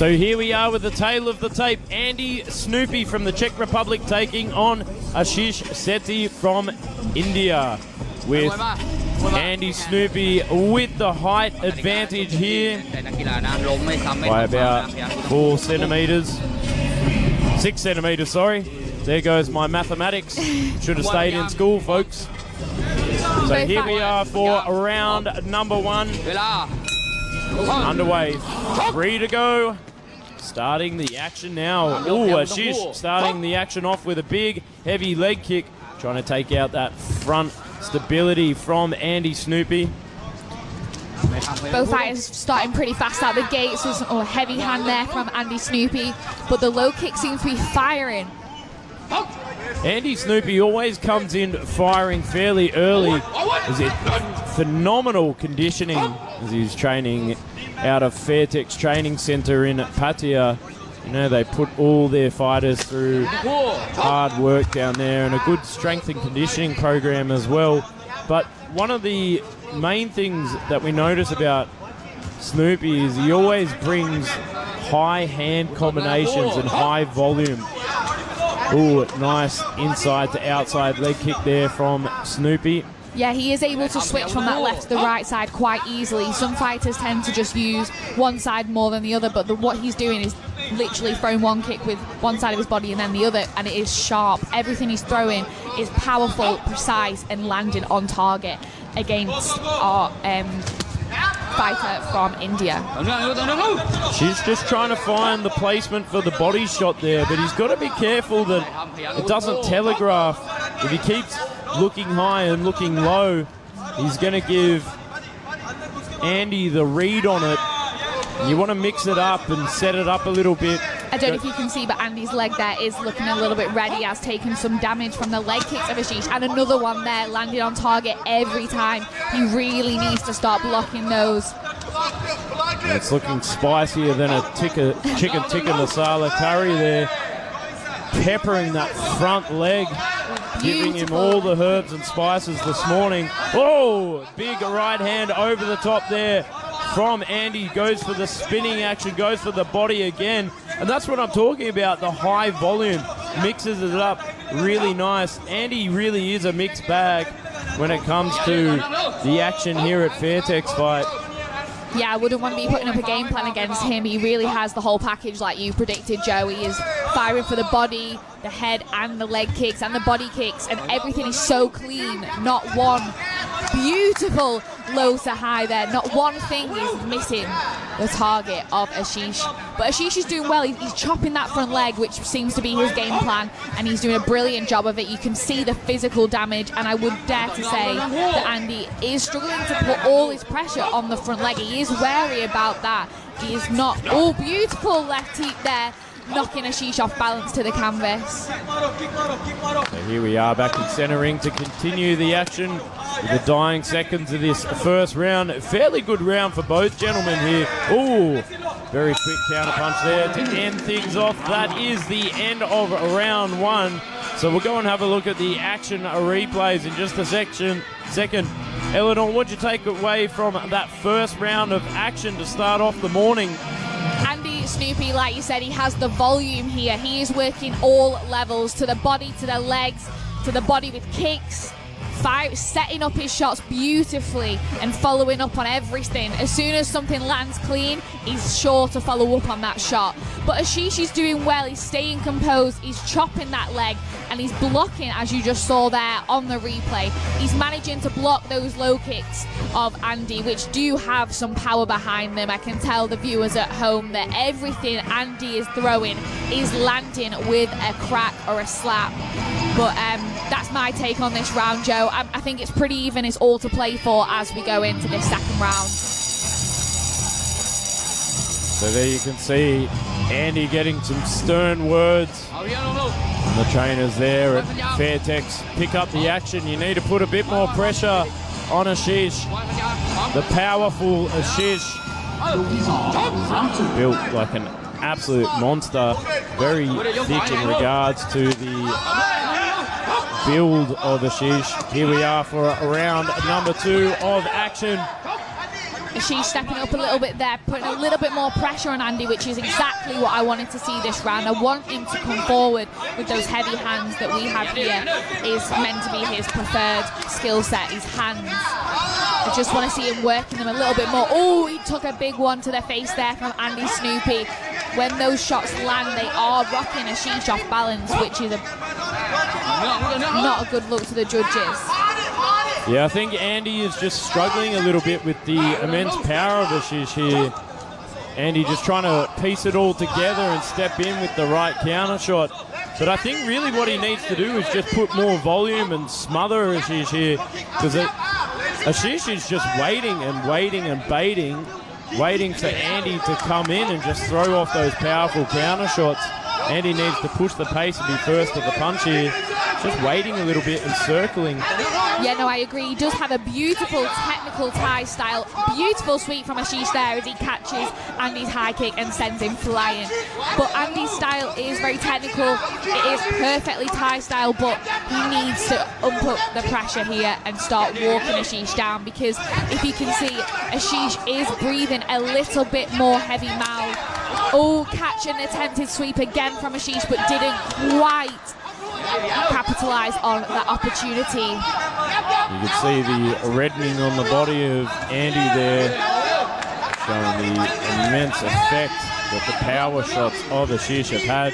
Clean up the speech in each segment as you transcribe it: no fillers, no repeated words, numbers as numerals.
So here we are with the tail of the tape. Andy Snoopy from the Czech Republic taking on Ashish Sethi from India. With Andy Snoopy with the height advantage here by about 4 centimetres. 6 centimetres, sorry. There goes my mathematics. Should have stayed in school, folks. So here we are for round number 1. Underway. 3 to go. Starting the action now. Ooh, Ashish starting the action off with a big, heavy leg kick. Trying to take out that front stability from Andy Snoopy. Both fighters starting pretty fast out the gates. There's a heavy hand there from Andy Snoopy, but the low kick seems to be firing. Andy Snoopy always comes in firing fairly early. Is it phenomenal conditioning as he's training out of Fairtex Training Centre in Pattaya. You know, they put all their fighters through hard work down there and a good strength and conditioning program as well. But one of the main things that we notice about Snoopy is he always brings high hand combinations and high volume. Ooh, nice inside to outside leg kick there from Snoopy. Yeah, he is able to switch from that left to the right side quite easily. Some fighters tend to just use one side more than the other, but what he's doing is literally throwing one kick with one side of his body and then the other, and it is sharp. Everything he's throwing is powerful, precise, and landing on target against our fighter from India. She's just trying to find the placement for the body shot there, but he's got to be careful that it doesn't telegraph. If he keeps looking high and looking low, he's going to give Andy the read on it. You want to mix it up and set it up a little bit. I don't know if you can see, but Andy's leg there is looking a little bit red. He has taken some damage from the leg kicks of Ashish, and another one there landing on target every time. He really needs to start blocking those. And it's looking spicier than a chicken tikka masala curry there. Peppering that front leg. Giving him all the herbs and spices this morning. Oh, big right hand over the top there from Andy. Goes for the spinning action, goes for the body again. And that's what I'm talking about, the high volume. Mixes it up really nice. Andy really is a mixed bag when it comes to the action here at Fairtex Fight. Yeah, I wouldn't want to be putting up a game plan against him. He really has the whole package like you predicted, Joe. He is firing for the body, the head, and the leg kicks, and the body kicks, and everything is so clean. Not one beautiful low to high there. Not one thing is missing the target of Ashish. But Ashish is doing well. He's chopping that front leg, which seems to be his game plan, and he's doing a brilliant job of it. You can see the physical damage, and I would dare to say that Andy is struggling to put all his pressure on the front leg. He is wary about that. He is not. Oh, beautiful left teep there, knocking Ashish off balance to the canvas. So here we are back in centre ring to continue the action with the dying seconds of this first round. Fairly good round for both gentlemen here. Ooh, very quick counter punch there to end things off. That is the end of round 1. So we'll go and have a look at the action replays in just a second. Eleanor, what'd you take away from that first round of action to start off the morning? Andy Snoopy, like you said, he has the volume here. He is working all levels, to the body, to the legs, to the body with kicks, setting up his shots beautifully and following up on everything. As soon as something lands clean, he's sure to follow up on that shot. But Ashish is doing well. He's staying composed. He's chopping that leg and he's blocking, as you just saw there on the replay. He's managing to block those low kicks of Andy, which do have some power behind them. I can tell the viewers at home that everything Andy is throwing is landing with a crack or a slap. But that's my take on this round, Joe. I think it's pretty even. It's all to play for as we go into this second round. So there you can see Andy getting some stern words from the trainers there at Fairtex. Pick up the action. You need to put a bit more pressure on Ashish. The powerful Ashish, built like an absolute monster. Very thick in regards to the build of Ashish. Here we are for round number 2 of action. Ashish stepping up a little bit there, putting a little bit more pressure on Andy, which is exactly what I wanted to see this round. I want him to come forward with those heavy hands that we have here. Is meant to be his preferred skill set, his hands. I just want to see him working them a little bit more. Oh, he took a big one to the face there from Andy Snoopy. When those shots land, they are rocking Ashish off balance, which is not a good look to the judges. Yeah, I think Andy is just struggling a little bit with the immense power of Ashish here. Andy just trying to piece it all together and step in with the right counter shot. But I think really what he needs to do is just put more volume and smother Ashish here, because Ashish is just waiting and waiting and baiting, waiting for Andy to come in and just throw off those powerful counter shots. Andy needs to push the pace and be first at the punch here. Just waiting a little bit and circling. Yeah, no, I agree. He does have a beautiful technical Thai style. Beautiful sweep from Ashish there as he catches Andy's high kick and sends him flying. But Andy's style is very technical. It is perfectly Thai style, but he needs to up the pressure here and start walking Ashish down, because if you can see, Ashish is breathing a little bit more heavy mouth. Oh, catch an attempted sweep again from Ashish, but didn't quite capitalise on that opportunity. You can see the reddening on the body of Andy there, showing the immense effect that the power shots of Ashish have had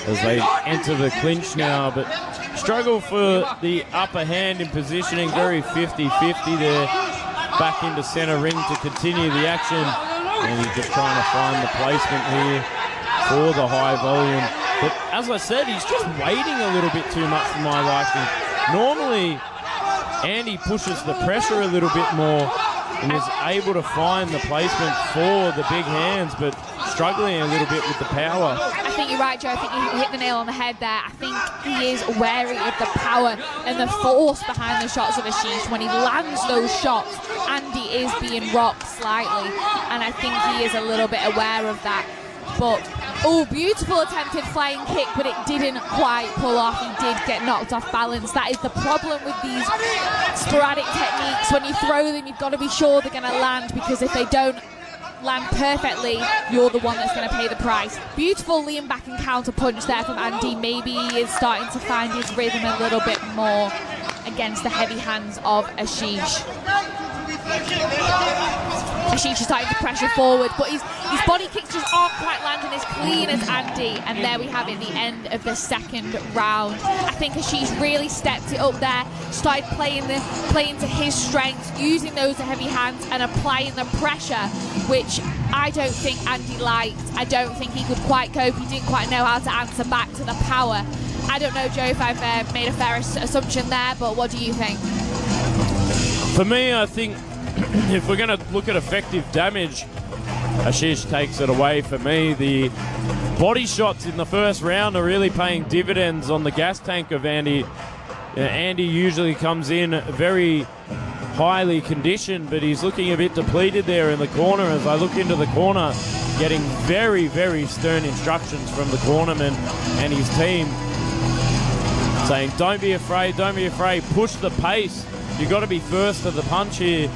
as they enter the clinch now, but struggle for the upper hand in positioning, very 50-50 there, back into centre ring to continue the action, and he's just trying to find the placement here for the high volume. But as I said, he's just waiting a little bit too much for my liking. Normally, Andy pushes the pressure a little bit more and is able to find the placement for the big hands, but struggling a little bit with the power. I think you're right, Joe. I think you hit the nail on the head there. I think he is wary of the power and the force behind the shots of Ashish. When he lands those shots, Andy is being rocked slightly, and I think he is a little bit aware of that. But, oh, beautiful attempted flying kick, but it didn't quite pull off. He did get knocked off balance. That is the problem with these sporadic techniques. When you throw them, you've got to be sure they're going to land, because if they don't land perfectly, you're the one that's going to pay the price. Beautiful lean back and counter punch there from Andy. Maybe he is starting to find his rhythm a little bit more against the heavy hands of Ashish. Ashish is starting to pressure forward, but his body kicks just aren't quite landing as clean as Andy. And there we have it, the end of the second round. I think Ashish really stepped it up there, started playing to his strengths, using those heavy hands and applying the pressure, which I don't think Andy liked. I don't think he could quite cope. He didn't quite know how to answer back to the power. I don't know, Joe, if I've made a fair assumption there, but what do you think? For me, I think if we're going to look at effective damage, Ashish takes it away for me. The body shots in the first round are really paying dividends on the gas tank of Andy. Andy usually comes in very highly conditioned, but he's looking a bit depleted there in the corner. As I look into the corner, getting very, very stern instructions from the cornerman and his team, saying, don't be afraid, push the pace. You've got to be first at the punch here.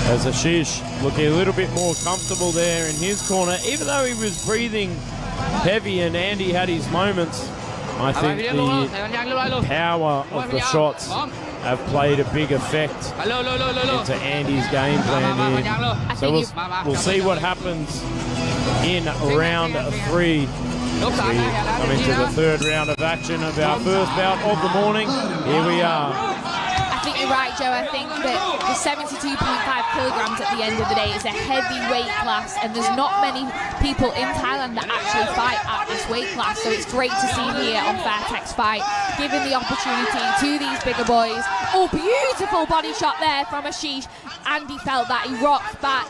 As Ashish looking a little bit more comfortable there in his corner, even though he was breathing heavy and Andy had his moments. I think the power of the shots have played a big effect into Andy's game plan here. So we'll see what happens in round 3. We come into the third round of action of our first bout of the morning. Here we are. I think you're right, Joe. I think that the 72.5 kilograms at the end of the day is a heavy weight class, and there's not many people in Thailand that actually fight at this weight class. So it's great to see here on Fairtex Fight, giving the opportunity to these bigger boys. Oh, beautiful body shot there from Ashish. Andy felt that. He rocked back,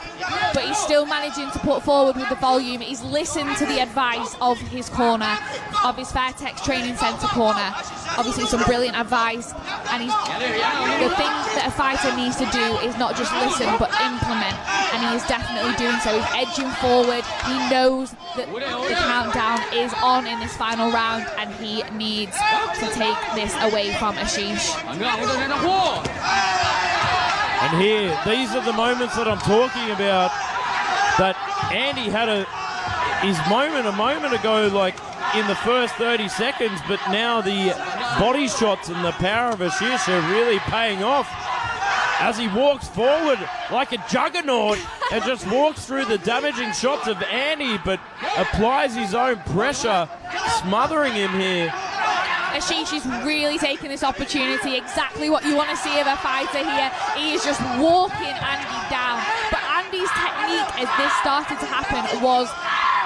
but he's still managing to put forward with the volume. He's listened to the advice of his corner, of his Fairtex Training Centre corner. Obviously some brilliant advice, and the thing that a fighter needs to do is not just listen but implement, and he is definitely doing so. He's edging forward. He knows that the countdown is on in this final round, and he needs to take this away from Ashish. And here, these are the moments that I'm talking about, that Andy had his moment a moment ago, like in the first 30 seconds, but now the body shots and the power of Ashish are really paying off as he walks forward like a juggernaut and just walks through the damaging shots of Andy, but applies his own pressure, smothering him here. Ashish is really taking this opportunity, exactly what you want to see of a fighter here. He is just walking Andy down. But Andy's technique as this started to happen was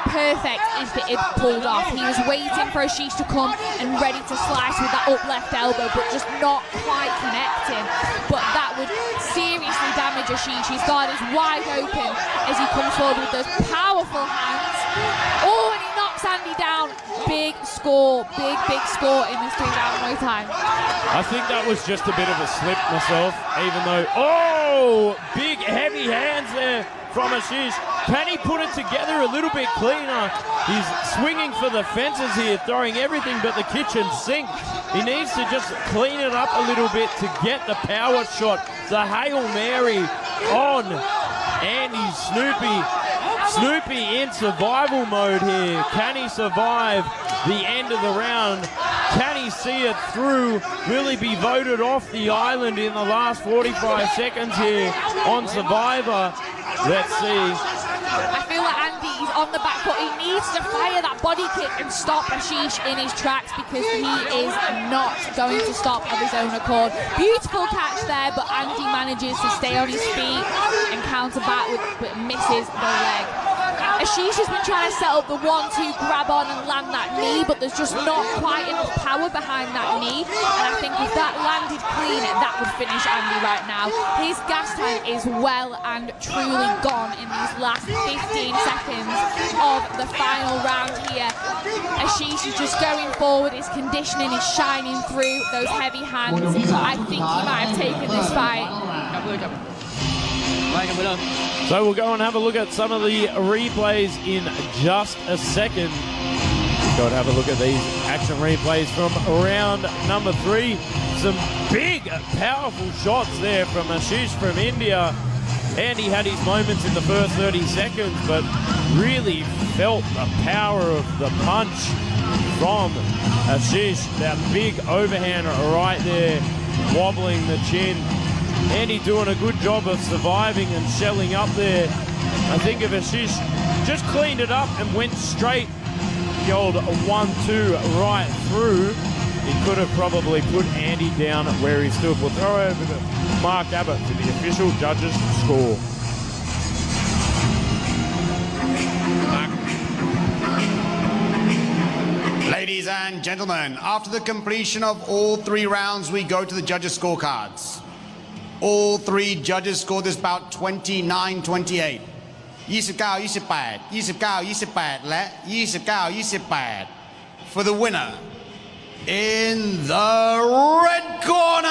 perfect if it pulled off. He was waiting for Ashish to come and ready to slice with that up left elbow, but just not quite connecting. But that would seriously damage Ashish. His guard is wide open as he comes forward with those powerful hands. Oh, and he knocks Andy down. Big score, big score in this 3-round Muay Thai. I think that was just a bit of a slip myself, even though, oh, big heavy hands there from Ashish. Can he put it together a little bit cleaner? He's swinging for the fences here, throwing everything but the kitchen sink. He needs to just clean it up a little bit to get the power shot, the Hail Mary on Andy Snoopy. Snoopy in survival mode here. Can he survive the end of the round? Can he see it through? Will he be voted off the island in the last 45 seconds here on Survivor? Let's see. I feel like Andy is on the back foot. He needs to fire that body kick and stop Ashish in his tracks, because he is not going to stop of his own accord. Beautiful catch there, but Andy manages to stay on his feet and counter back but misses the leg. Ashish has been trying to set up the 1-2 grab on and land that knee, but there's just not quite enough power behind that knee. And I think if that landed clean, that would finish Andy right now. His gas tank is well and truly gone in these last 15 seconds of the final round here. Ashish is just going forward. His conditioning is shining through those heavy hands. I think he might have taken this fight. So we'll go and have a look at some of the replays in just a second. We'll go and have a look at these action replays from round number 3. Some big, powerful shots there from Ashish from India. And he had his moments in the first 30 seconds, but really felt the power of the punch from Ashish. That big overhand right there, wobbling the chin. Andy doing a good job of surviving and shelling up there. I think if Ashish just cleaned it up and went straight, the old 1-2 right through, he could have probably put Andy down where he stood. We'll throw over to Mark Abbott for the official judges' score. Ladies and gentlemen, after the completion of all 3 rounds, we go to the judges' scorecards. All 3 judges scored this bout 29-28. 29-28, 29-28 และ 29-28. For the winner, in the red corner,